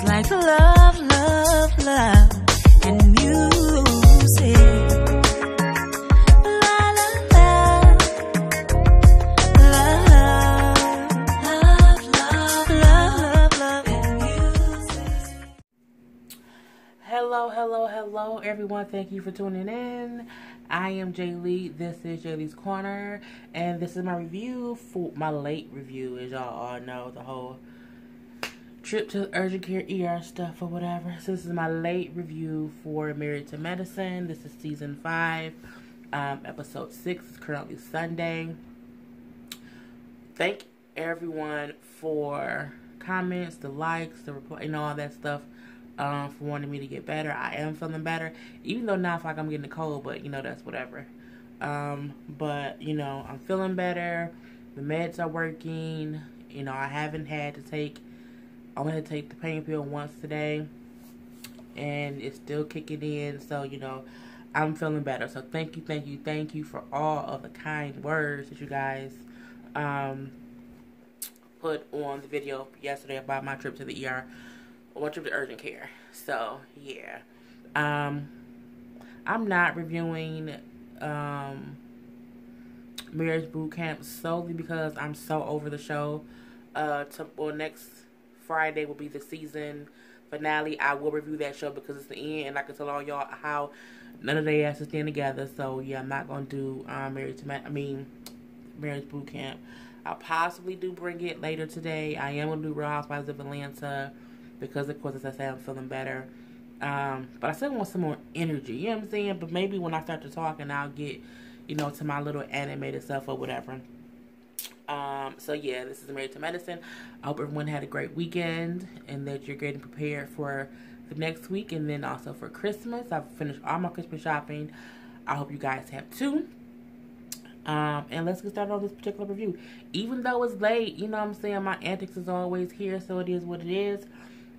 like love, love, love, and music. La la la, love, love, love, love, love, and music. Hello, everyone. Thank you for tuning in. I am Jay Lee. This is Jay Lee's Corner, and this is my review for my late review, as y'all all know, the whole trip to urgent care ER stuff or whatever. So this is my late review for Married to Medicine. This is season 5, episode 6. It's currently Sunday. Thank everyone for comments, the likes, the reply, all that stuff. For wanting me to get better. I am feeling better, even though now I feel like I'm getting a cold, but that's whatever. But I'm feeling better. The meds are working. I haven't had to take. I only had to take the pain pill once today, and it's still kicking in. So I'm feeling better. So thank you for all of the kind words that you guys put on the video yesterday about my trip to the ER. One trip to urgent care. So yeah, I'm not reviewing Marriage Boot Camp solely because I'm so over the show. Next Friday will be the season finale. I will review that show because it's the end, and I can tell all y'all how none of their asses stand together. So yeah, I'm not gonna do Marriage Boot Camp. I'll possibly bring it later today. I am gonna do Real Housewives of Atlanta, because of course, as I say, I'm feeling better. But I still want some more energy, you know what I'm saying? But maybe when I start to talk and I'll get, to my little animated stuff or whatever. So yeah, this is Married to Medicine. I hope everyone had a great weekend and that you're getting prepared for the next week and then also for Christmas. I've finished all my Christmas shopping. I hope you guys have too. And let's get started on this particular review. Even though it's late, my antics is always here, so it is what it is.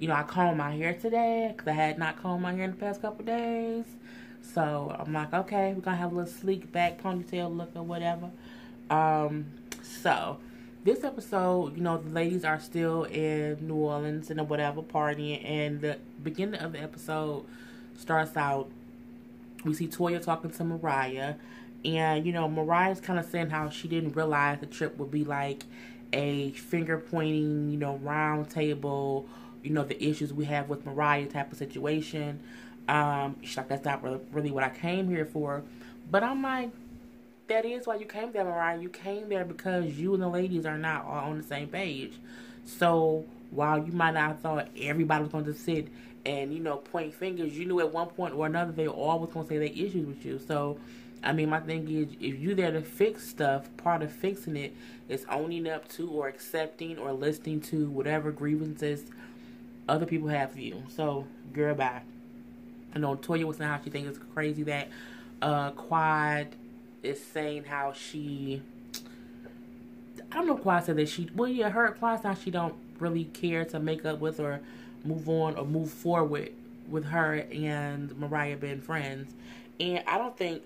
I combed my hair today because I had not combed my hair in the past couple days. So I'm like, okay, we're going to have a little sleek back ponytail look or whatever. So this episode, the ladies are still in New Orleans and whatever partying. And the beginning of the episode starts out, we see Toya talking to Mariah. And, Mariah's kind of saying how she didn't realize the trip would be like a finger-pointing, round table, the issues we have with Mariah type of situation. She's like, that's not really what I came here for. But I'm like, that is why you came there, Mariah. You came there because you and the ladies are not all on the same page. So while you might not have thought everybody was going to sit and, point fingers, you knew at one point or another they all was going to say their issues with you. So my thing is, if you're there to fix stuff, part of fixing it is owning up to or accepting or listening to whatever grievances other people have for you. So, girl, bye. Toya was saying how she thinks it's crazy that Quad is saying how she... I don't know if Quad said that she... Well, yeah, Quad said how she don't really care to make up with or move on or move forward with her and Mariah being friends. And I don't think...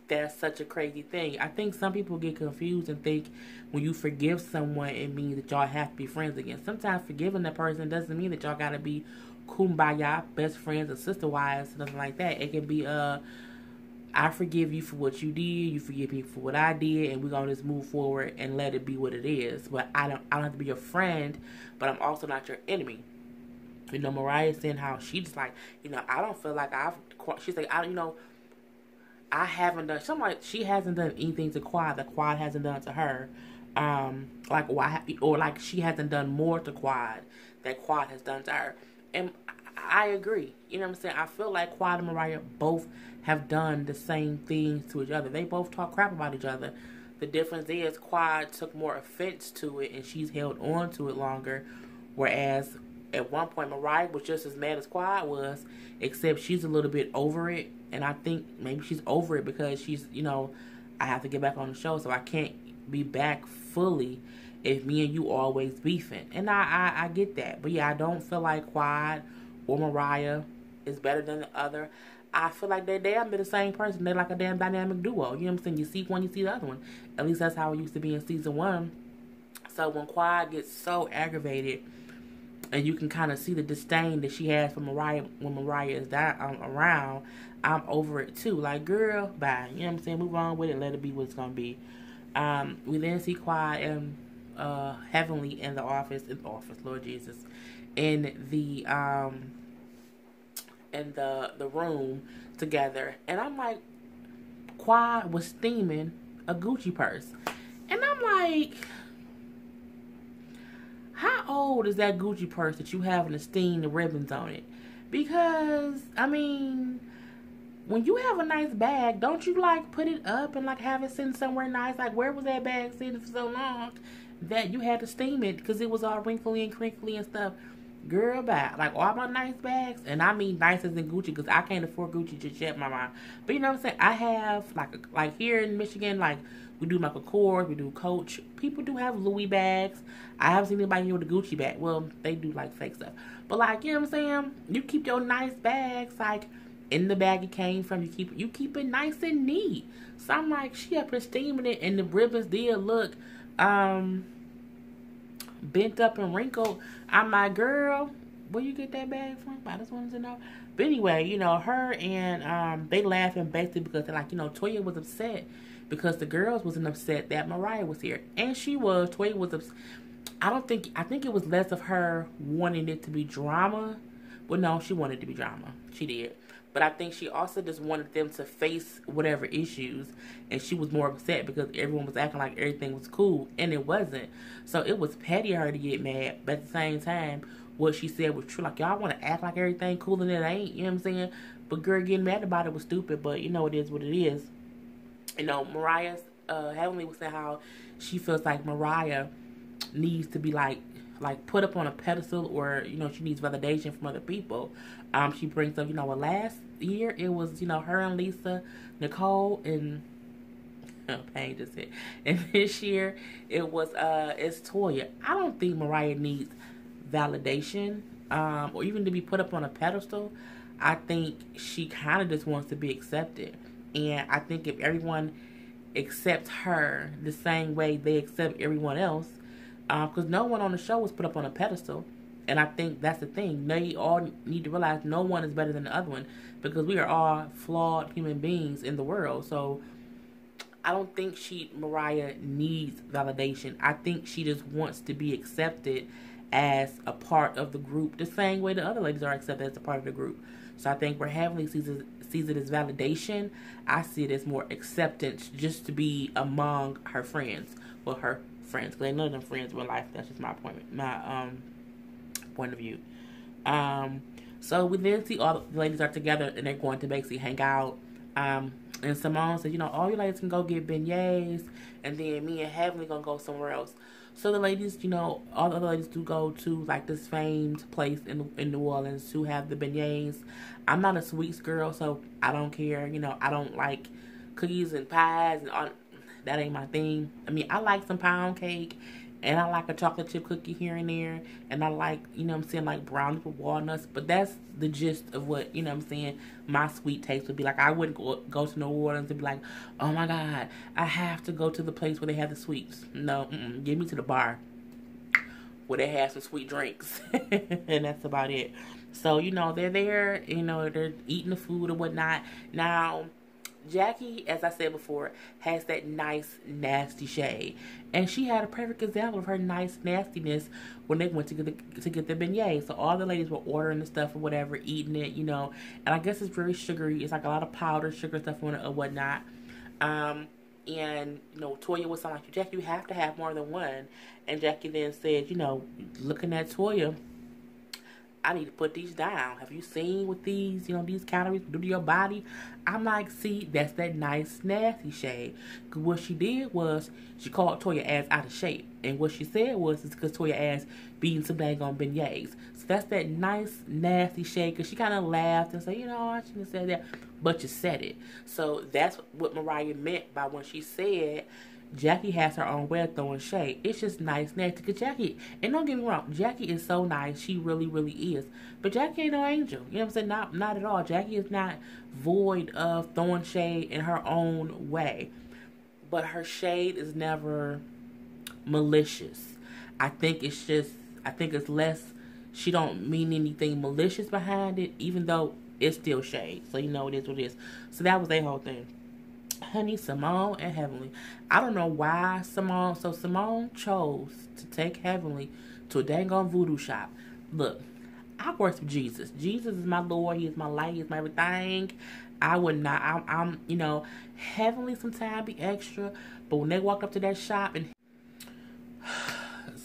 that's such a crazy thing. I think some people get confused and think when you forgive someone, it means that y'all have to be friends again. Sometimes forgiving that person doesn't mean that y'all gotta be kumbaya, best friends or sister wives, nothing like that. It can be I forgive you for what you did, you forgive me for what I did, and we're gonna just move forward and let it be what it is. But I don't have to be your friend, but I'm also not your enemy. Mariah's saying how she's like, I don't feel like she's like, I haven't done something like she hasn't done anything to Quad that Quad hasn't done to her. Like she hasn't done more to Quad that Quad has done to her. And I agree. You know what I'm saying? I feel like Quad and Mariah both have done the same things to each other. They both talk crap about each other. The difference is Quad took more offense to it and she's held on to it longer. Whereas at one point Mariah was just as mad as Quad was, except she's a little bit over it. And I think maybe she's over it because she's, I have to get back on the show, so I can't be back fully if me and you always beefing. And I get that. But yeah, I don't feel like Quad or Mariah is better than the other. I feel like they're damn the same person. They're like a damn dynamic duo. You know what I'm saying? You see one, you see the other one. At least that's how it used to be in season 1. So when Quad gets so aggravated and you can kind of see the disdain that she has for Mariah when Mariah is around. I'm over it too. Like, girl, bye. You know what I'm saying? Move on with it. Let it be what it's gonna be. We then see Claude and Heavenly in the office, Lord Jesus, in the room together, and I'm like, Claude was steaming a Gucci purse, and I'm like, how old is that Gucci purse that you have and steam the ribbons on it? Because I mean, when you have a nice bag, don't you like put it up and like have it sitting somewhere nice? Like, where was that bag sitting for so long that you had to steam it because it was all wrinkly and crinkly and stuff? Girl, bye. Like, all my nice bags, and I mean nicer than Gucci because I can't afford Gucci just yet, my mind. But you know what I'm saying? I have like here in Michigan, like we do Michael Kors, we do Coach. People do have Louis bags. I haven't seen anybody here with a Gucci bag. Well, they do like fake stuff, but like, you know what I'm saying? You keep your nice bags like in the bag it came from. You keep it nice and neat. So I'm like, she up here steaming it, and the ribbons did look bent up and wrinkled. I'm like, girl, where you get that bag from? I just wanted to know. But anyway, you know, her and they laughing basically because they're like, you know, Toya was upset because the girls wasn't upset that Mariah was here, and she was. Toya was upset. I think it was less of her wanting it to be drama. Well, no, she wanted it to be drama. She did. But I think she also just wanted them to face whatever issues. And she was more upset because everyone was acting like everything was cool. And it wasn't. So it was petty of her to get mad. But at the same time, what she said was true. Like, y'all want to act like everything cool and it ain't. You know what I'm saying? But girl, getting mad about it was stupid. But you know, it is what it is. You know, Mariah's Heavenly was saying how she feels like Mariah needs to be like put up on a pedestal, or you know, she needs validation from other people. She brings up, you know, well, last year it was, you know, her and Lisa, Nicole, and Pain just said, and this year it was it's Toya. I don't think Mariah needs validation or even to be put up on a pedestal. I think she kind of just wants to be accepted, and I think if everyone accepts her the same way they accept everyone else, because no one on the show was put up on a pedestal. And I think that's the thing. They all need to realize no one is better than the other one, because we are all flawed human beings in the world. So I don't think Mariah needs validation. I think she just wants to be accepted as a part of the group, the same way the other ladies are accepted as a part of the group. So I think where Heavenly sees it as validation, I see it as more acceptance, just to be among her friends. Well, her friends, because ain't none of them friends in real life. That's just my point of view. So we then see all the ladies are together and they're going to basically hang out. And Simone said, you know, all you ladies can go get beignets, and then me and Heavenly gonna go somewhere else. So the ladies, you know, all the other ladies do go to like this famed place in New Orleans to have the beignets. I'm not a sweets girl, so I don't care. You know, I don't like cookies and pies and all. That ain't my thing. I mean, I like some pound cake, and I like a chocolate chip cookie here and there, and I like, you know what I'm saying, like brownies with walnuts. But that's the gist of what, you know what I'm saying, my sweet taste would be. Like, I wouldn't go to New Orleans and be like, oh my God, I have to go to the place where they have the sweets. No, give me to the bar where they have some sweet drinks. And that's about it. So, you know, they're there, you know, they're eating the food or whatnot. Now, Jackie, as I said before, has that nice, nasty shade. And she had a perfect example of her nice nastiness when they went to get the beignets. So all the ladies were ordering the stuff or whatever, eating it, you know. And I guess it's very sugary. It's like a lot of powder, sugar stuff on it or whatnot. And, you know, Toya was like, Jackie, you have to have more than one. And Jackie then said, you know, looking at Toya, I need to put these down. Have you seen what these, you know, these calories do to your body? I'm like, see, that's that nice, nasty shade. Because what she did was, she called Toya ass out of shape. And what she said was, it's because Toya ass beating some dang on beignets. So that's that nice, nasty shade. Because she kind of laughed and said, you know, I shouldn't have said that. But you said it. So that's what Mariah meant by when she said, Jackie has her own way of throwing shade. It's just nice, nasty. Because Jackie, and don't get me wrong, Jackie is so nice. She really, really is. But Jackie ain't no angel. You know what I'm saying? Not at all. Jackie is not void of throwing shade in her own way. But her shade is never malicious. I think it's less She don't mean anything malicious behind it, even though it's still shade. So, you know, it is what it is. So, that was their whole thing. Honey, Simone and Heavenly. I don't know why Simone. So, Simone chose to take Heavenly to a dang on voodoo shop. Look, I worship Jesus. Jesus is my Lord. He is my light. He is my everything. I would not. I'm you know, Heavenly sometimes be extra. But when they walked up to that shop and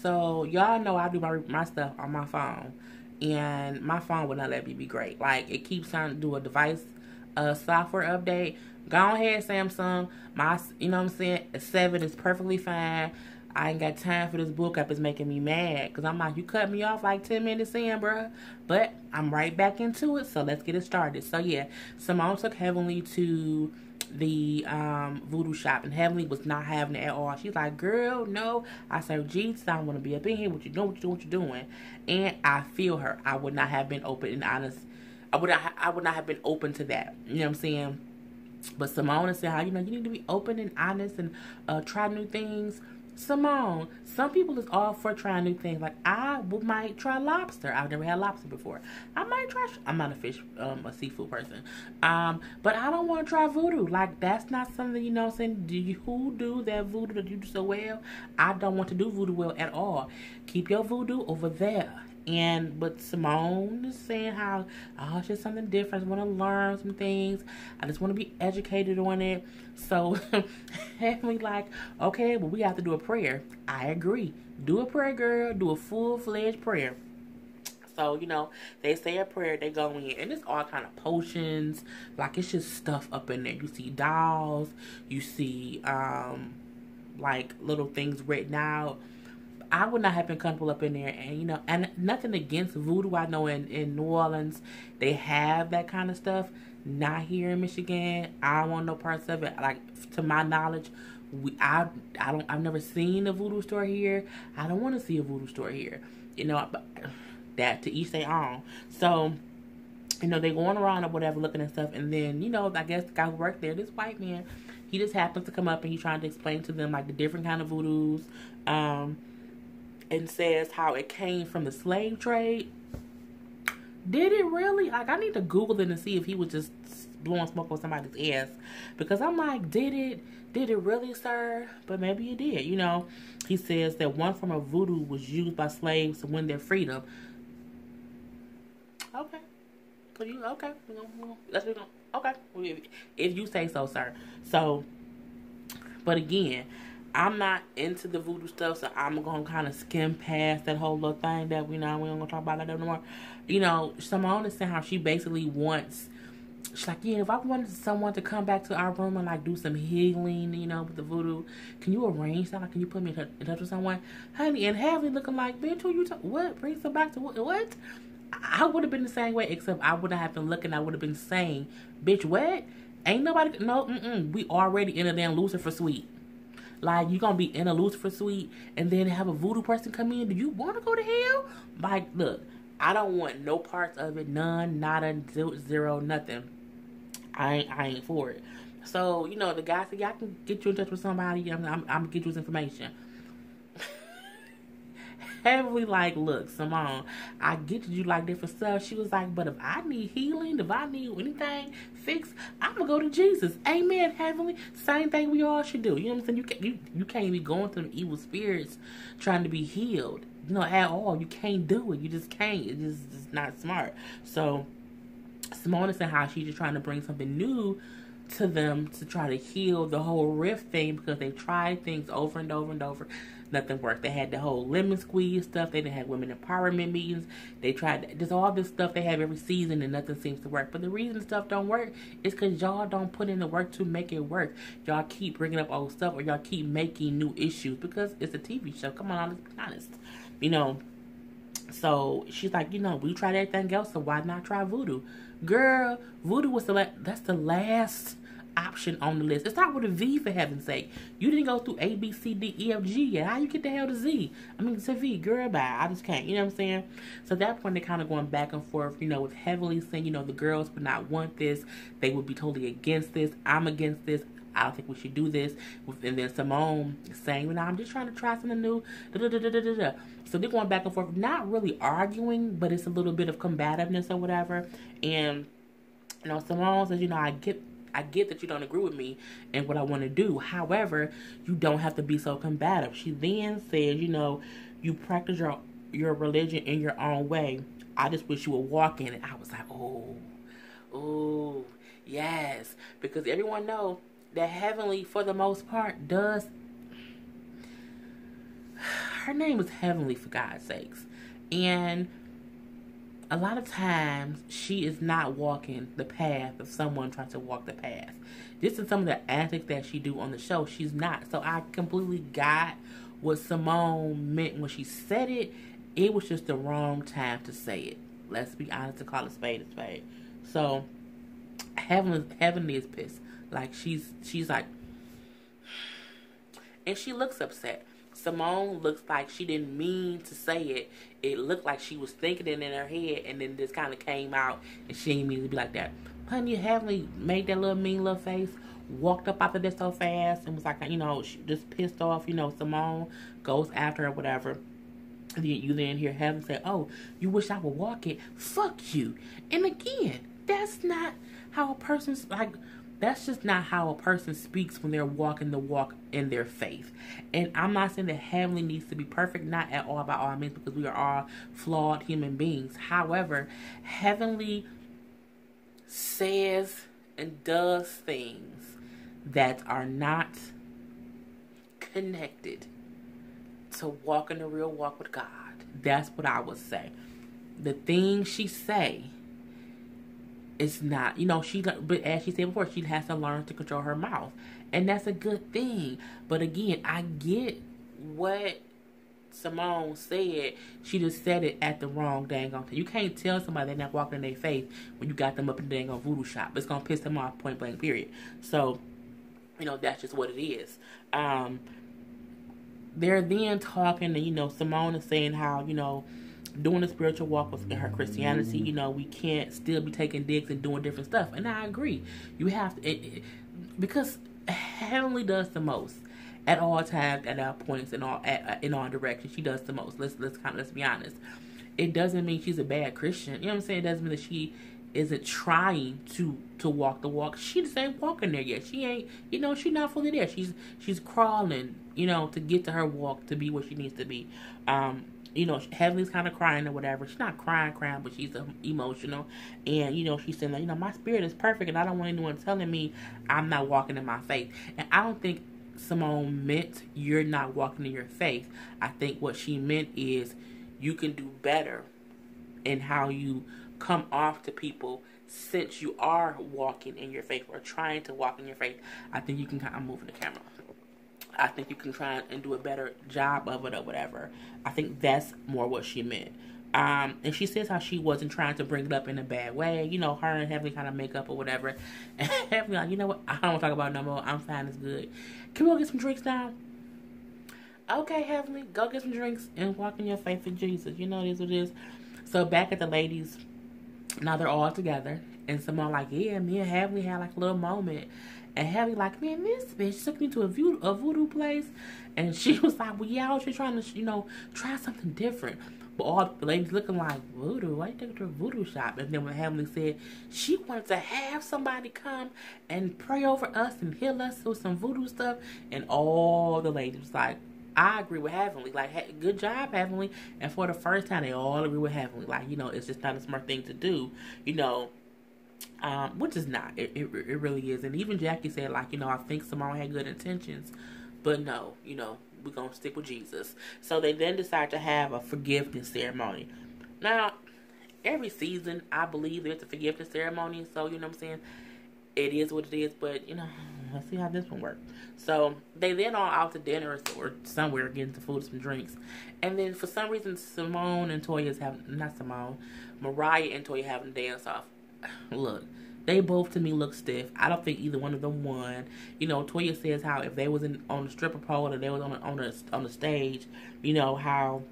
so y'all know I do my stuff on my phone, and my phone would not let me be great. Like, it keeps trying to do a device software update. Go ahead, Samsung. My, you know what I'm saying? 7 is perfectly fine. I ain't got time for this book up. It's making me mad. Because I'm like, you cut me off like 10 minutes in, bruh. But I'm right back into it. So let's get it started. So yeah, Simone took Heavenly to the voodoo shop. And Heavenly was not having it at all. She's like, girl, no. I said, Jesus, I don't want to be up in here. What you doing? What you doing? And I feel her. I would not have been open and honest. I would not have been open to that. You know what I'm saying? But Simone said, how, you know, you need to be open and honest and try new things. Simone, some people is all for trying new things. Like, I might try lobster. I've never had lobster before. I might try, I'm not a seafood person. But I don't want to try voodoo. Like, that's not something, you know what I'm saying? Who do that voodoo that you do so well? I don't want to do voodoo well at all. Keep your voodoo over there. But Simone is saying how, oh, it's just something different. I want to learn some things. I just want to be educated on it. So, Heavenly like, okay, well, we have to do a prayer. I agree. Do a prayer, girl. Do a full-fledged prayer. So, you know, they say a prayer, they go in, and it's all kind of potions. Like, it's just stuff up in there. You see dolls. You see, like, little things written out. I would not have been comfortable up in there. And, you know, and nothing against voodoo. I know in New Orleans, they have that kind of stuff. Not here in Michigan. I don't want no parts of it. Like, to my knowledge, I've never seen a voodoo store here. I don't want to see a voodoo store here. You know, but that to each their own. So, you know, they going around or whatever looking at stuff. And then, you know, I guess the guy who worked there, this white man, he just happens to come up and he's trying to explain to them, like, the different kind of voodoos. And says how it came from the slave trade. Did it really? Like, I need to Google it and see if he was just blowing smoke on somebody's ass. Because I'm like, did it really, sir? But maybe it did, you know. He says that one form of voodoo was used by slaves to win their freedom. Okay. Okay. Okay. If you say so, sir. So, but again, I'm not into the voodoo stuff, so I'm going to kind of skim past that whole little thing that we ain't going to talk about that no more. You know, Simone is saying how she basically wants, she's like, yeah, if I wanted someone to come back to our room and, like, do some healing, you know, with the voodoo, can you arrange that? Like, can you put me in touch with someone? Honey, and Heavenly looking like, bitch, who you what? Bring some back to what? I would have been the same way, except I wouldn't have been looking. I would have been saying, bitch, what? Ain't nobody, no, we already in a damn Lucifer suite. Like, you gonna be in a Lucifer suite and then have a voodoo person come in? Do you want to go to hell? Like, look, I don't want no parts of it. None, nada, zero, nothing. I ain't for it. So, you know, the guy said, yeah, I can get you in touch with somebody. I'm gonna get you this information. Heavily like, look, Simone, I get you like different stuff. She was like, but if I need healing, if I need anything fixed, I'm gonna go to Jesus. Amen, Heavenly. Same thing we all should do. You know what I'm saying? You can't be going to them evil spirits trying to be healed. You know, at all. You can't do it. You just can't. It's just not smart. So Simone is saying how she's just trying to bring something new to them to try to heal the whole rift thing, because they tried things over and over and over. Nothing worked. They had the whole lemon squeeze stuff. They didn't have women empowerment meetings. They tried, there's all this stuff they have every season and nothing seems to work. But the reason stuff don't work is because y'all don't put in the work to make it work. Y'all keep bringing up old stuff, or y'all keep making new issues because it's a TV show. Come on, let's be honest. You know, so she's like, you know, we tried everything else, so why not try voodoo? Girl, voodoo was that's the last option on the list. It's not with a V, for heaven's sake. You didn't go through A, B, C, D, E, F, G yet. How you get the hell to Z? I mean, to V, girl, bye. I just can't. You know what I'm saying? So at that point, they're kind of going back and forth, you know, with Heavenly saying, you know, the girls would not want this. They would be totally against this. I'm against this. I don't think we should do this. And then Simone saying, I'm just trying to try something new. So they're going back and forth, not really arguing, but it's a little bit of combativeness or whatever. And, Simone says, I get that you don't agree with me and what I want to do. However, you don't have to be so combative. She then says, you practice your religion in your own way. I just wish you would walk in it. I was like, oh, yes. Because everyone knows that Heavenly, for the most part, does. Her name is Heavenly, for God's sakes. And a lot of times, she is not walking the path of someone trying to walk the path. This is some of the antics that she do on the show. She's not. So I completely got what Simone meant when she said it. It was just the wrong time to say it. Let's be honest, to call a spade a spade. So, Heavenly is pissed. Like, she's like, and she looks upset. Simone looks like she didn't mean to say it. It looked like she was thinking it in her head, and then this kind of came out, and she didn't mean to be like that. Honey, Heavenly made that little mean little face, walked up after this so fast, and was like, she just pissed off. Simone goes after her, whatever. And you then hear Heaven say, oh, you wish I would walk it? Fuck you. And again, that's not how a person's like. That's just not how a person speaks when they're walking the walk in their faith. And I'm not saying that Heavenly needs to be perfect, not at all, by all means, because we are all flawed human beings. However, Heavenly says and does things that are not connected to walking the real walk with God. That's what I would say. The things she say, it's not, but as she said before, she has to learn to control her mouth. And that's a good thing. But again, I get what Simone said. She just said it at the wrong dang on time. You can't tell somebody they're not walking in their faith when you got them up in the dang on Voodoo shop. It's going to piss them off, point blank, period. So, that's just what it is. They're then talking, and, Simone is saying how, doing a spiritual walk with her Christianity, we can't still be taking digs and doing different stuff. And I agree. You have to, because Heavenly does the most at all times, at all points, in all directions. She does the most. Let's be honest. It doesn't mean she's a bad Christian. You know what I'm saying? It doesn't mean that she isn't trying to walk the walk. She just ain't walking there yet. She ain't, she's not fully there. She's crawling, to get to her walk, to be where she needs to be. Heavenly's kind of crying or whatever. She's not crying, but she's emotional. And, she's saying that, my spirit is perfect and I don't want anyone telling me I'm not walking in my faith. And I don't think Simone meant you're not walking in your faith. I think what she meant is you can do better in how you come off to people since you are walking in your faith or trying to walk in your faith. I think you can, I'm moving the camera. I think you can try and do a better job of it or whatever. I think that's more what she meant. And she says how she wasn't trying to bring it up in a bad way. Her and Heavenly kind of make up or whatever. And Heavenly like, you know what? I don't want to talk about it no more. I'm fine. It's good. Can we go get some drinks now? Okay, Heavenly. Go get some drinks and walk in your faith in Jesus. It is what it is. So back at the ladies, now they're all together. And someone like, yeah, me and Heavenly had like a little moment. And Heavenly like, man, this bitch took me to a voodoo place. And she was like, well, yeah, I was just trying to, try something different. But all the ladies looking like, voodoo? Why you taking her to a voodoo shop? And then when Heavenly said she wanted to have somebody come and pray over us and heal us with some voodoo stuff. And all the ladies was like, I agree with Heavenly. Like, hey, good job, Heavenly. And for the first time, they all agree with Heavenly. Like, it's just not a smart thing to do, which is not. It really is. And even Jackie said, like, I think Simone had good intentions, but no, we're going to stick with Jesus. So they then decide to have a forgiveness ceremony. Now, every season, I believe there's a forgiveness ceremony. So, you know what I'm saying? It is what it is, but, let's see how this one works. So, they then all out to dinner or somewhere getting some food, some drinks. And then, for some reason, Mariah and Toya having a dance off. Look, they both to me look stiff. I don't think either one of them won. Toya says how if they was on the stripper pole or they was on the stage, how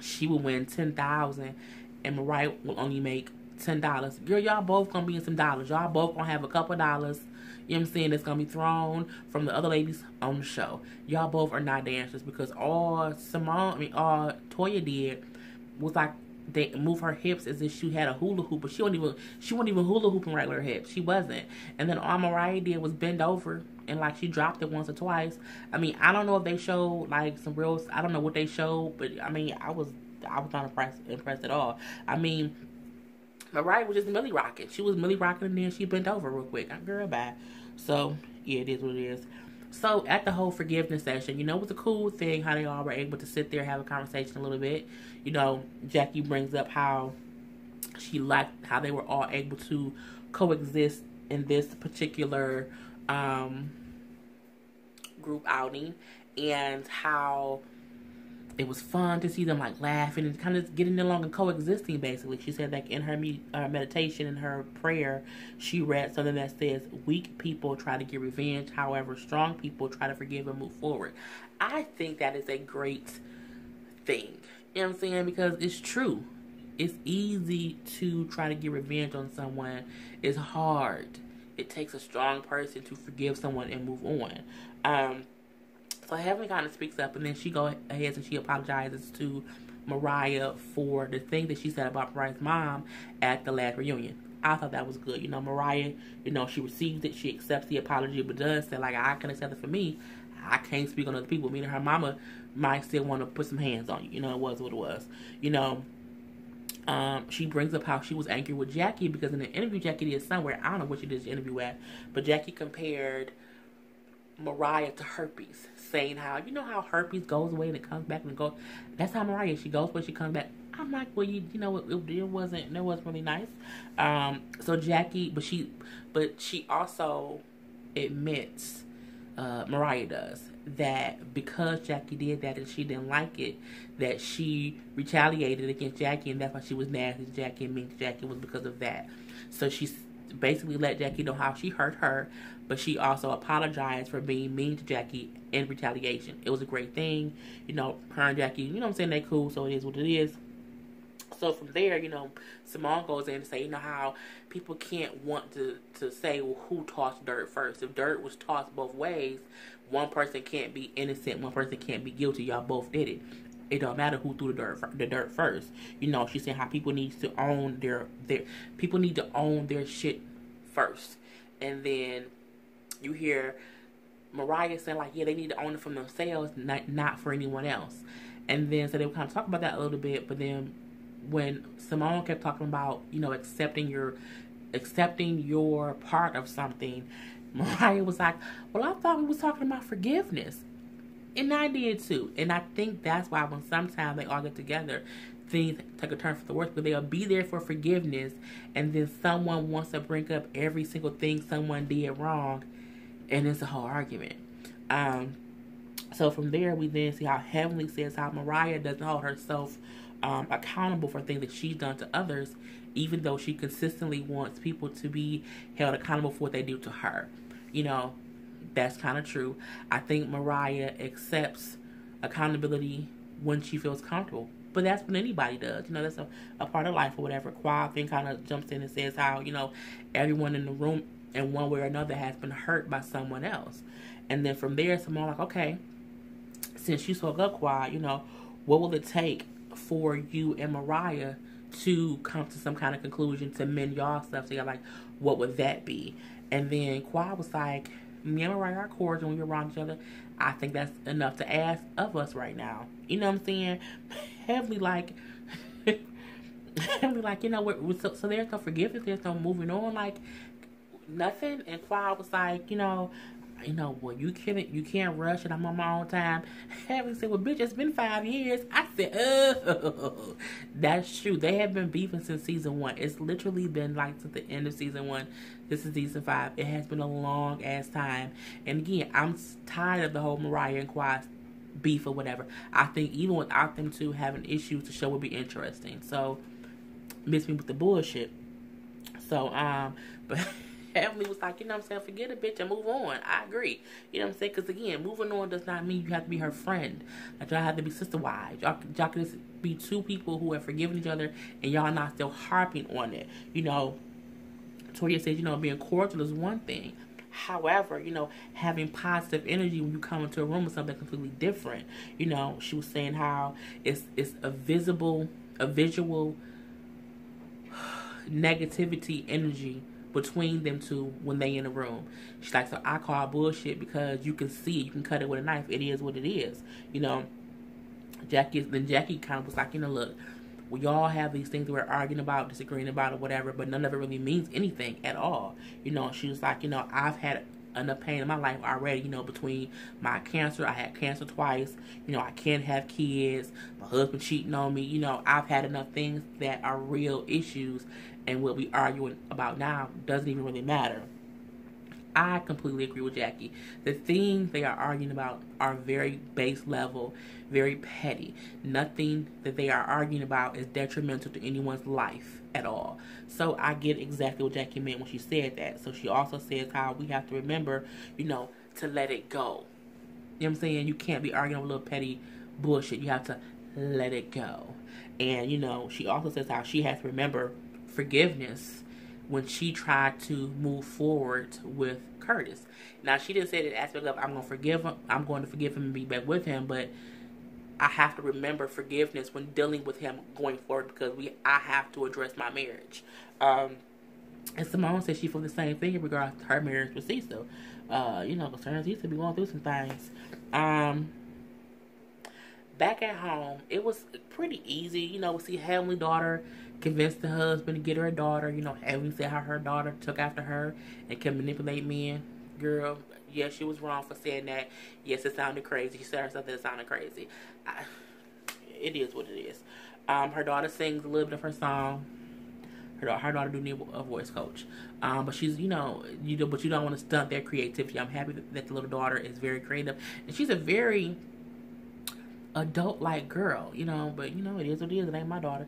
she would win $10,000 and Mariah will only make $10. Girl, y'all both gonna be in some dollars. Y'all both gonna have a couple dollars. you know what I'm saying, that's going to be thrown from the other ladies on the show. Y'all both are not dancers, because all Toya did was like, they move her hips as if she had a hula hoop, but she wasn't even hula hooping regular hips. She wasn't. And then all Mariah did was bend over and like she dropped it once or twice. I mean, I don't know if they showed like some real. I don't know what they showed, but I mean, I was not impressed at all. I mean, Mariah was just milli rocking. She was milli rocking, and then she bent over real quick. Girl, bye. So yeah, it is what it is. So at the whole forgiveness session, you know, it was a cool thing how they all were able to sit there and have a conversation a little bit. You know, Jackie brings up how she liked how they were all able to coexist in this particular group outing, and how it was fun to see them like laughing and kind of getting along and coexisting. Basically, she said like in her meditation, in her prayer, she read something that says, "Weak people try to get revenge, however, strong people try to forgive and move forward." I think that is a great thing. You know what I'm saying? Because it's true. It's easy to try to get revenge on someone. It's hard. It takes a strong person to forgive someone and move on. So Heavenly kind of speaks up, and then she goes ahead and she apologizes to Mariah for the thing that she said about Mariah's mom at the last reunion. I thought that was good. You know, Mariah, you know, she receives it, she accepts the apology, but does say, like, I can accept it for me. I can't speak on other people. Meaning her mama might still want to put some hands on you. You know, it was what it was. You know, she brings up how she was angry with Jackie because in the interview Jackie did somewhere, I don't know what she did the interview at, but Jackie compared Mariah to herpes, saying how, you know how herpes goes away and it comes back and goes. That's how Mariah, she goes away, she comes back. I'm like, well, you know, it wasn't really nice. So Jackie, but she also admits, Mariah does, that because Jackie did that and she didn't like it, that she retaliated against Jackie, and that's why she was nasty to Jackie and mean to Jackie, was because of that. So she basically let Jackie know how she hurt her, but she also apologized for being mean to Jackie in retaliation. It was a great thing. You know, her and Jackie, you know what I'm saying, they cool, so it is what it is. So from there, you know, Simone goes in to say, you know, how people can't want to say, well, who tossed dirt first. If dirt was tossed both ways, one person can't be innocent, one person can't be guilty. Y'all both did it. It don't matter who threw the dirt first. You know, she's saying how people need to own their shit first. And then you hear Mariah saying, like, yeah, they need to own it for themselves, not for anyone else. And then, so they were kind of talking about that a little bit, but then when Simone kept talking about, you know, accepting your part of something, Mariah was like, well, I thought we was talking about forgiveness. And I did too. And I think that's why when sometimes they all get together, things take a turn for the worse, but they'll be there for forgiveness, and then someone wants to bring up every single thing someone did wrong, and it's a whole argument. So from there, we then see how Heavenly says how Mariah doesn't hold herself accountable for things that she's done to others, even though she consistently wants people to be held accountable for what they do to her. You know, that's kind of true. I think Mariah accepts accountability when she feels comfortable. But that's what anybody does. You know, that's a part of life or whatever. Claude then kind of jumps in and says how, you know, everyone in the room in one way or another has been hurt by someone else. And then from there, someone like, okay, since you spoke up, Claude, you know, what will it take for you and Mariah to come to some kind of conclusion to mend y'all stuff together? Like, what would that be? And then Claude was like, me and Mariah are cordial when we're around each other. I think that's enough to ask of us right now. You know what I'm saying? Heavenly like, you know, so there's no forgiveness, there's no moving on, like nothing. And Claude was like, you know, well, you can't rush it. I'm on my own time. Heavenly said, well, bitch, it's been 5 years. I said, oh, that's true. They have been beefing since season 1. It's literally been like since the end of season 1. This is season 5. It has been a long ass time. And again, I'm tired of the whole Mariah and Claude beef or whatever. I think even without them two having issues, the show would be interesting. So, miss me with the bullshit. So, but Heavenly was like, you know what I'm saying, forget it, bitch, and move on. I agree. You know what I'm saying? Because again, moving on does not mean you have to be her friend. Like, y'all have to be sister wives. Y'all can just be two people who have forgiven each other and y'all not still harping on it. You know, Toya says, you know, being cordial is one thing. However, having positive energy when you come into a room is something completely different. She was saying how it's a visual negativity energy between them two when they in a room. She's like, so I call bullshit because you can see it, you can cut it with a knife. It is what it is. Jackie kind of was like, look, we all have these things that we're arguing about, disagreeing about, or whatever, but none of it really means anything at all. She was like, I've had enough pain in my life already, between my cancer. I had cancer twice. I can't have kids. My husband cheating on me. I've had enough things that are real issues, and what we arguing about now doesn't even really matter. I completely agree with Jackie. The things they are arguing about are very base level, very petty. Nothing that they are arguing about is detrimental to anyone's life at all. So I get exactly what Jackie meant when she said that. So she also says how we have to remember, to let it go. You know what I'm saying? You can't be arguing with little petty bullshit. You have to let it go. And, she also says how she has to remember forgiveness when she tried to move forward with Curtis. Now, she didn't say that aspect of I'm going to forgive him and be back with him, but I have to remember forgiveness when dealing with him going forward, because I have to address my marriage. And Simone said she felt the same thing in regards to her marriage with Cecil. Because her and Cecil be going through some things. Back at home, it was pretty easy. We see Heavenly daughter convinced the husband to get her a daughter. Heavenly said how her daughter took after her and can manipulate men. Girl, yes, she was wrong for saying that. Yes, it sounded crazy. She said herself that it sounded crazy. It is what it is. Her daughter sings a little bit of her song. Her daughter do need a voice coach. But she's, but you don't want to stunt their creativity. I'm happy that the little daughter is very creative. And she's a very adult-like girl, but it is what it is. It ain't my daughter.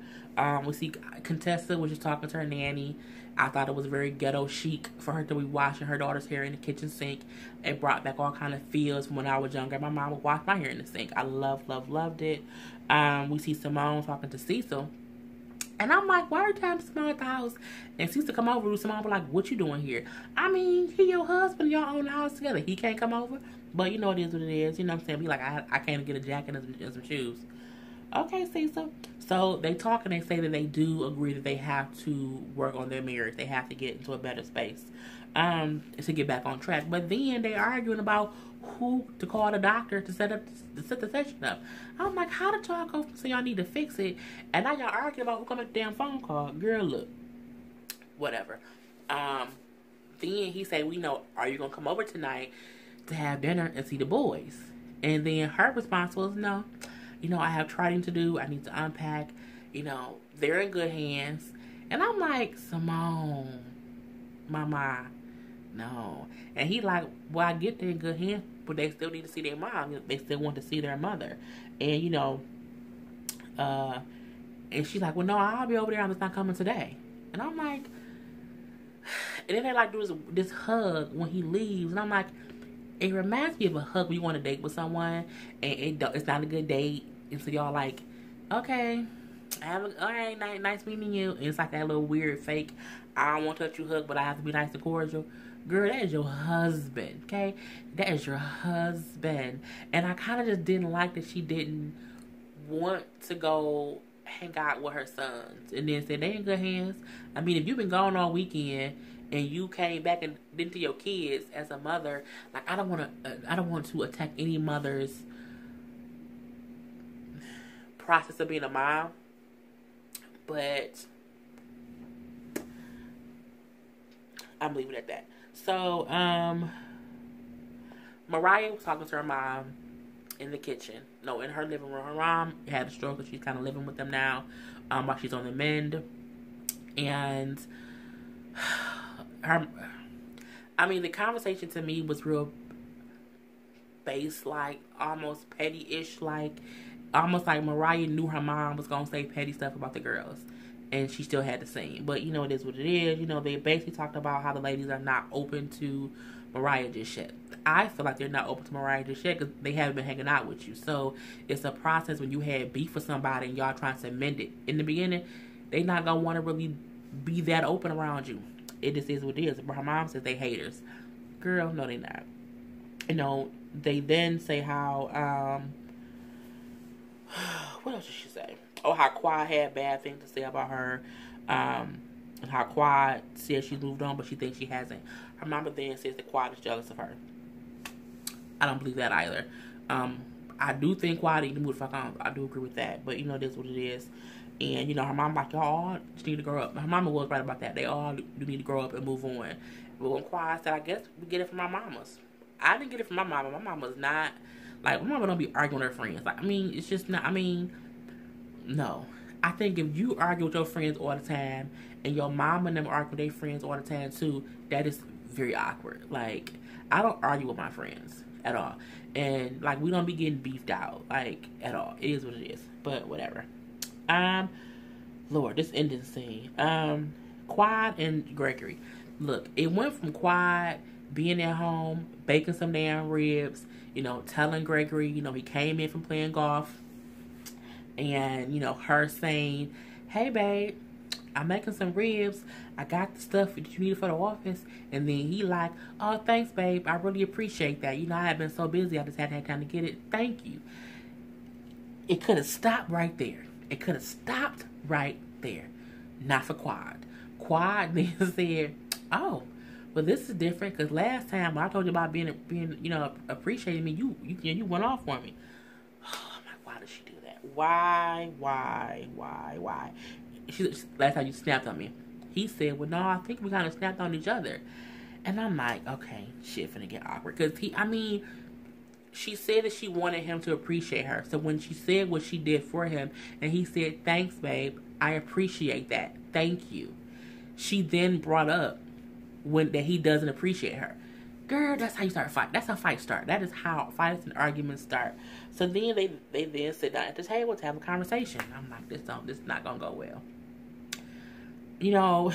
We see Contessa was just talking to her nanny. I thought it was very ghetto chic for her to be washing her daughter's hair in the kitchen sink. It brought back all kind of feels from when I was younger. My mom would wash my hair in the sink. I loved it. We see Simone talking to Cecil. And I'm like, why every time Simone at the house and Cecil come over, Simone be like, what you doing here? I mean, he your husband, y'all own the house together. He can't come over? But it is what it is. You know what I'm saying? Be like, I can't get a jacket and some shoes. Okay, Cecil. So they talk and they say that they do agree that they have to work on their marriage. They have to get into a better space to get back on track. But then they arguing about who to call the doctor to set the session up. I'm like, how did y'all go so y'all need to fix it? And now y'all arguing about who gonna make the damn phone call. Girl, look. Whatever. Then he said, are you gonna come over tonight to have dinner and see the boys? And then her response was, no. I have trading to do. I need to unpack. They're in good hands. And I'm like, Simone, mama, no. And he like, well, I get they're in good hands, but they still need to see their mom. They still want to see their mother. And, and she's like, well, no, I'll be over there. I'm just not coming today. And I'm like, and then they like do this hug when he leaves. And I'm like, it reminds me of a hug when you want to date with someone and it's not a good date. And so y'all like, okay, all right, nice meeting you. And it's like that little weird fake, I don't want to touch you hug, but I have to be nice and cordial. Girl, that is your husband, okay? That is your husband. And I kind of just didn't like that she didn't want to go hang out with her sons. And then said they in good hands. I mean, if you've been gone all weekend and you came back and into your kids as a mother, like I don't want to attack any mother's process of being a mom, but I'm leaving it at that. So, Mariah was talking to her mom in the kitchen. No, in her living room. Her mom had a stroke, and she's kind of living with them now, while she's on the mend. And the conversation to me was real base, like almost petty-ish, like almost like Mariah knew her mom was gonna say petty stuff about the girls, and she still had to sing. But it is what it is. They basically talked about how the ladies are not open to Mariah just yet. I feel like they're not open to Mariah just yet because they haven't been hanging out with you. So it's a process when you had beef with somebody and y'all trying to mend it. In the beginning, they not gonna want to really be that open around you. It just is what it is. But her mom says they haters. Girl, no, they not. You know, they then say how, what else did she say? Oh, how Quad had bad things to say about her. And how Quad says she's moved on, but she thinks she hasn't. Her mama then says that Quad is jealous of her. I don't believe that either. I do think Quad need to move the fuck on. I do agree with that. But, you know, that's what it is. And, you know, her mom like, y'all all just need to grow up. Her mama was right about that. They all do need to grow up and move on. But when Quad said, I guess we get it from our mamas. I didn't get it from my mama. My mama's not, like, my mama don't be arguing with her friends. Like, I mean, it's just not, I mean, no. I think if you argue with your friends all the time, and your mom and them argue with their friends all the time, too, that is very awkward. Like, I don't argue with my friends at all. And, like, we don't be getting beefed out, like, at all. It is what it is. But, whatever. Lord, this ending scene. Quad and Gregory. Look, it went from Quad being at home, baking some damn ribs, you know, telling Gregory, you know, he came in from playing golf, and, you know, her saying, hey, babe, I'm making some ribs. I got the stuff that you need for the office. And then he like, oh, thanks, babe. I really appreciate that. You know, I have been so busy. I just hadn't had time to get it. Thank you. It could have stopped right there. It could have stopped right there. Not for Quad. Quad then said, oh, well, this is different because last time when I told you about being, you know, appreciating me, you went off on me. Oh, I'm like, why did she do that? Why? Last time you snapped on me. He said, well, no, I think we kind of snapped on each other. And I'm like, okay, shit finna get awkward. Because she said that she wanted him to appreciate her. So when she said what she did for him, and he said, thanks, babe, I appreciate that. Thank you. She then brought up that he doesn't appreciate her. Girl, that's how you start a fight. That's how fights start. That is how fights and arguments start. So then they then sit down at the table to have a conversation. I'm like, this is not gonna go well. You know,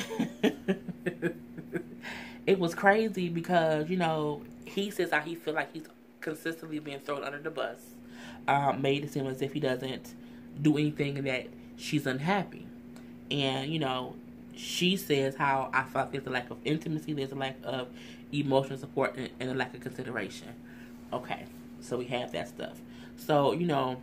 it was crazy because, you know, he says how he feel like he's consistently being thrown under the bus. Made it seem as if he doesn't do anything and that she's unhappy. And, you know, she says how I feel like there's a lack of intimacy, there's a lack of emotional support, and a lack of consideration. Okay, so we have that stuff. So, you know,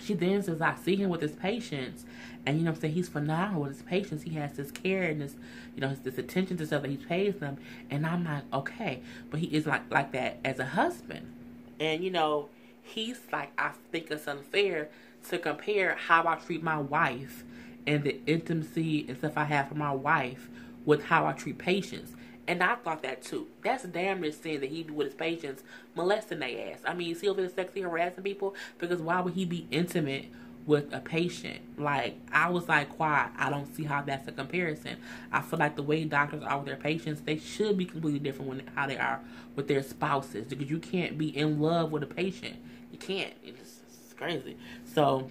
she then says, I see him with his patients, and, you know what I'm saying, he's phenomenal with his patients. He has this care and this, you know, this attention to stuff that he pays them. And I'm like, okay, but he is like that as a husband. And, you know, he's like, I think it's unfair to compare how I treat my wife and the intimacy and stuff I have for my wife with how I treat patients. And I thought that too. That's damn near sin that he be with his patients molesting their ass. I mean, is he over there sexy harassing people? Because why would he be intimate with a patient? Like, I was like, quiet. I don't see how that's a comparison. I feel like the way doctors are with their patients, they should be completely different when how they are with their spouses. Because you can't be in love with a patient. You can't. It's crazy. So,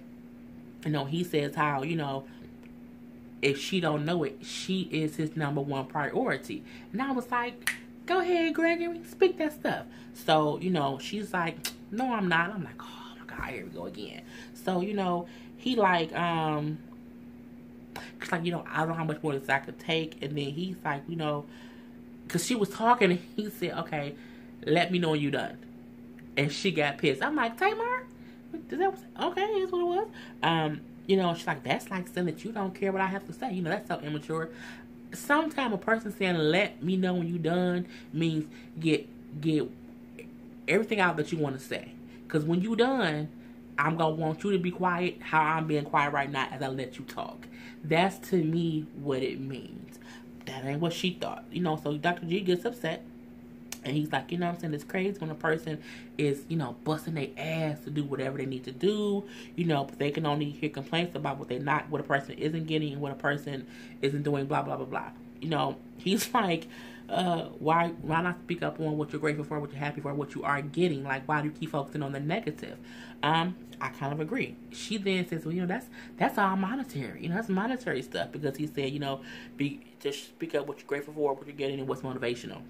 you know, he says how, you know, if she don't know it, she is his number one priority. And I was like, go ahead, Gregory, speak that stuff. So, you know, she's like, no, I'm not. I'm like, oh my God, here we go again. So, you know, he like, cause like, you know, I don't know how much more this I could take. And then he's like, you know, cause she was talking and he said, okay, let me know when you're done. And she got pissed. I'm like, Tamar, okay, here's what it was. You know, she's like, that's like saying that you don't care what I have to say. You know, that's so immature. Sometimes a person saying, let me know when you're done means get everything out that you want to say. Because when you're done, I'm going to want you to be quiet how I'm being quiet right now as I let you talk. That's to me what it means. That ain't what she thought. You know, so Dr. G gets upset. And he's like, you know what I'm saying, it's crazy when a person is, you know, busting their ass to do whatever they need to do. You know, but they can only hear complaints about what a person isn't getting and what a person isn't doing, blah, blah, blah, blah. You know, he's like, why not speak up on what you're grateful for, what you're happy for, what you are getting? Like, why do you keep focusing on the negative? I kind of agree. She then says, well, you know, that's all monetary. You know, that's monetary stuff. Because he said, you know, just speak up what you're grateful for, what you're getting, and what's motivational.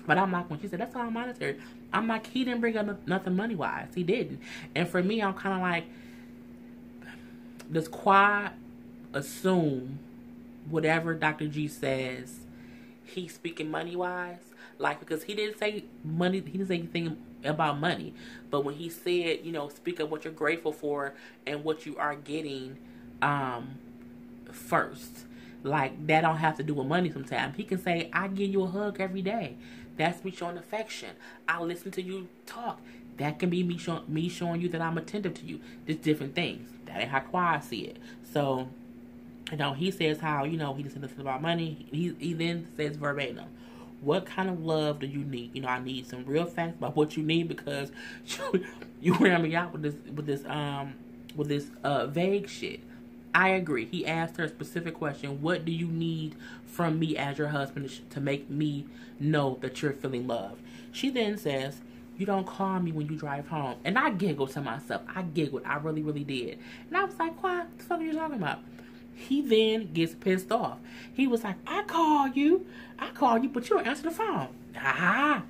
But I'm like, when she said, that's all monetary, I'm like, he didn't bring up nothing money-wise. He didn't. And for me, I'm kind of like, does Quad assume whatever Dr. G says, he's speaking money-wise? Like, because he didn't say money, he didn't say anything about money. But when he said, you know, speak of what you're grateful for and what you are getting first. Like, that don't have to do with money sometimes. He can say, I give you a hug every day. That's me showing affection. I listen to you talk. That can be me showing you that I'm attentive to you. Just different things. That ain't how Claude see it. So, you know, he says how, you know, he doesn't listen about money. He then says verbatim, what kind of love do you need? You know, I need some real facts about what you need, because you wear me out with this vague shit. I agree. He asked her a specific question. What do you need from me as your husband to make me know that you're feeling loved? She then says, you don't call me when you drive home. And I giggled to myself. I giggled. I really, really did. And I was like, what the fuck are you talking about? He then gets pissed off. He was like, I call you, but you don't answer the phone. Aha.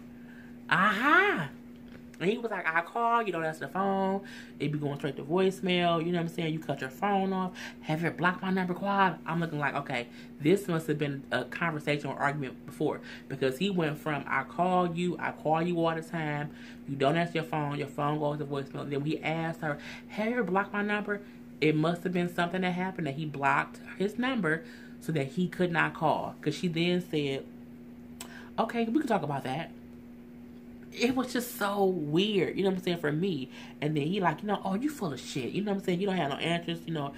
And he was like, I call, you don't answer the phone. It be going straight to voicemail. You know what I'm saying? You cut your phone off. Have you blocked my number, Claude? I'm looking like, okay, this must have been a conversation or argument before. Because he went from, I call you all the time. You don't answer your phone goes to voicemail. And then we asked her, have you blocked my number? It must have been something that happened that he blocked his number so that he could not call. Because she then said, okay, we can talk about that. It was just so weird, you know what I'm saying, for me. And then he like, you know, oh, you full of shit. You know what I'm saying? You don't have no answers. You don't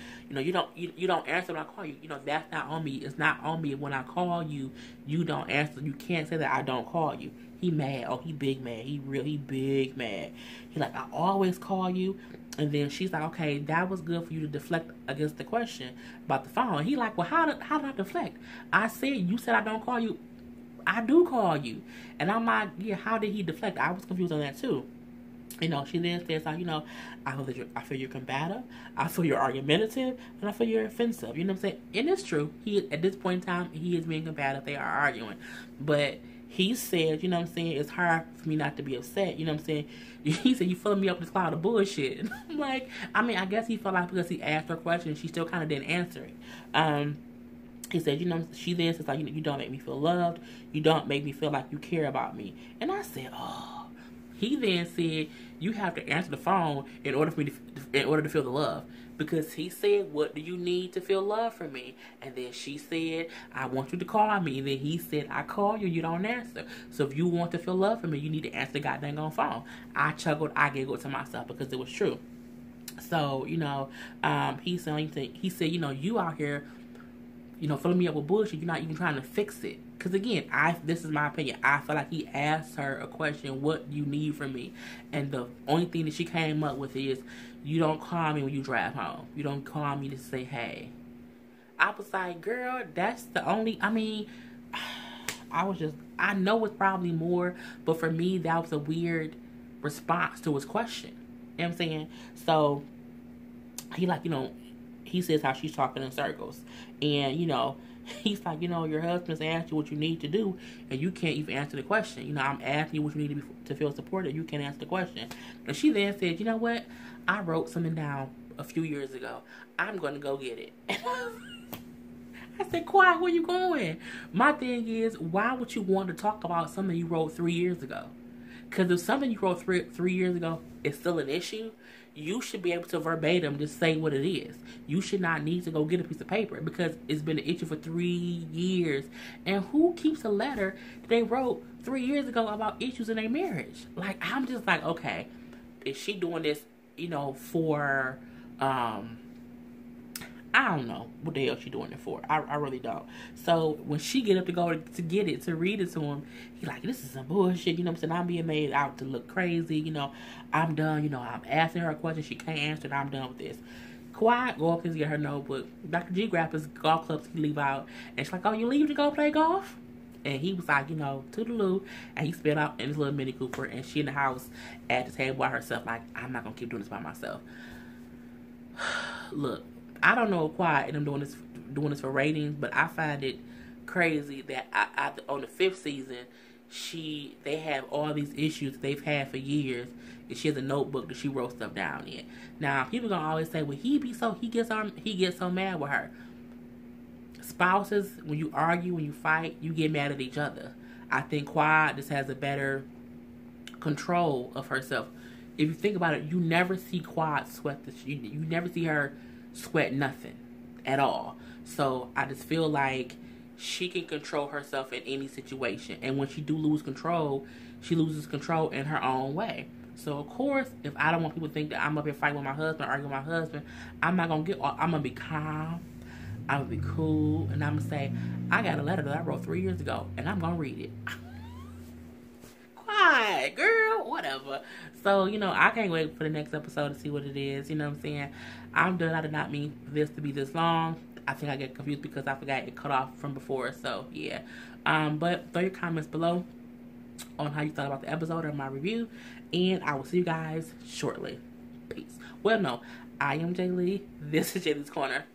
answer when I call you. You know, that's not on me. It's not on me when I call you. You don't answer. You can't say that I don't call you. He mad. Oh, he big mad. He big mad. He like, I always call you. And then she's like, okay, that was good for you to deflect against the question about the phone. He like, well, how did I deflect? I said, you said I don't call you. I do call you. And I'm like, yeah, how did he deflect? I was confused on that too. You know, she then says, you know, I feel you're combative, I feel you're argumentative, and I feel you're offensive. You know what I'm saying? And it's true. At this point in time, he is being combative. They are arguing. But he said, you know what I'm saying, it's hard for me not to be upset. You know what I'm saying? He said, you filling me up with this cloud of bullshit. I'm like, I mean, I guess he felt like because he asked her a question, she still kind of didn't answer it. He said, you know, she then says, like, you don't make me feel loved. You don't make me feel like you care about me. And I said, oh. He then said, you have to answer the phone in order to feel the love. Because he said, what do you need to feel love from me? And then she said, I want you to call me. And then he said, I call you, you don't answer. So if you want to feel love from me, you need to answer the goddamn phone. I chuckled, I giggled to myself because it was true. So, you know, he said, you know, you out here, you know, filling me up with bullshit. You're not even trying to fix it. Because again, this is my opinion. I feel like he asked her a question, what do you need from me? And the only thing that she came up with is, you don't call me when you drive home. You don't call me to say, hey. I was like, girl, that's the only, I mean, I know it's probably more, but for me, that was a weird response to his question. You know what I'm saying? So, he like, you know, he says how she's talking in circles. And, you know, he's like, you know, your husband's asked you what you need to do, and you can't even answer the question. You know, I'm asking you what you need to feel supported. You can't answer the question. And she then said, you know what? I wrote something down a few years ago. I'm going to go get it. And I said, Quiet, where you going? My thing is, why would you want to talk about something you wrote 3 years ago? Because if something you wrote three years ago is still an issue, you should be able to verbatim just say what it is. You should not need to go get a piece of paper because it's been an issue for 3 years. And who keeps a letter that they wrote 3 years ago about issues in their marriage? Like, I'm just like, okay, is she doing this, you know, for, I don't know what the hell she doing it for. I really don't. So when she get up to go to get it, to read it to him, he like, this is some bullshit. You know what I'm saying? I'm being made out to look crazy. You know, I'm done. You know, I'm asking her a question. She can't answer it. I'm done with this. Quiet, go up and get her notebook. Dr. G grabbed his golf clubs. He leave out. And she's like, oh, you leave to go play golf? And he was like, you know, toodaloo. And he spit out in his little Mini Cooper. And she in the house at the table by herself. Like, I'm not going to keep doing this by myself. Look. I don't know why I'm doing this for ratings, but I find it crazy that on the 5th season, they have all these issues that they've had for years, and she has a notebook that she wrote stuff down in. Now, people gonna always say, well, he gets so mad with her. Spouses, when you argue, when you fight, you get mad at each other. I think Quad just has a better control of herself. If you think about it, you never see Quad sweat you never see her sweat nothing at all. So I just feel like she can control herself in any situation. And when she do lose control, she loses control in her own way. So of course, if I don't want people to think that I'm up here fighting with my husband, arguing with my husband, I'm not gonna I'm gonna be calm. I'm gonna be cool, and I'm gonna say, I got a letter that I wrote 3 years ago, and I'm gonna read it. Quiet, girl, whatever. So, you know, I can't wait for the next episode to see what it is. You know what I'm saying? I'm done. I did not mean this to be this long. I think I get confused because I forgot it cut off from before. So, yeah. But throw your comments below on how you thought about the episode or my review. And I will see you guys shortly. Peace. Well, no. I am Jay Lee. This is Jay Lee's Corner.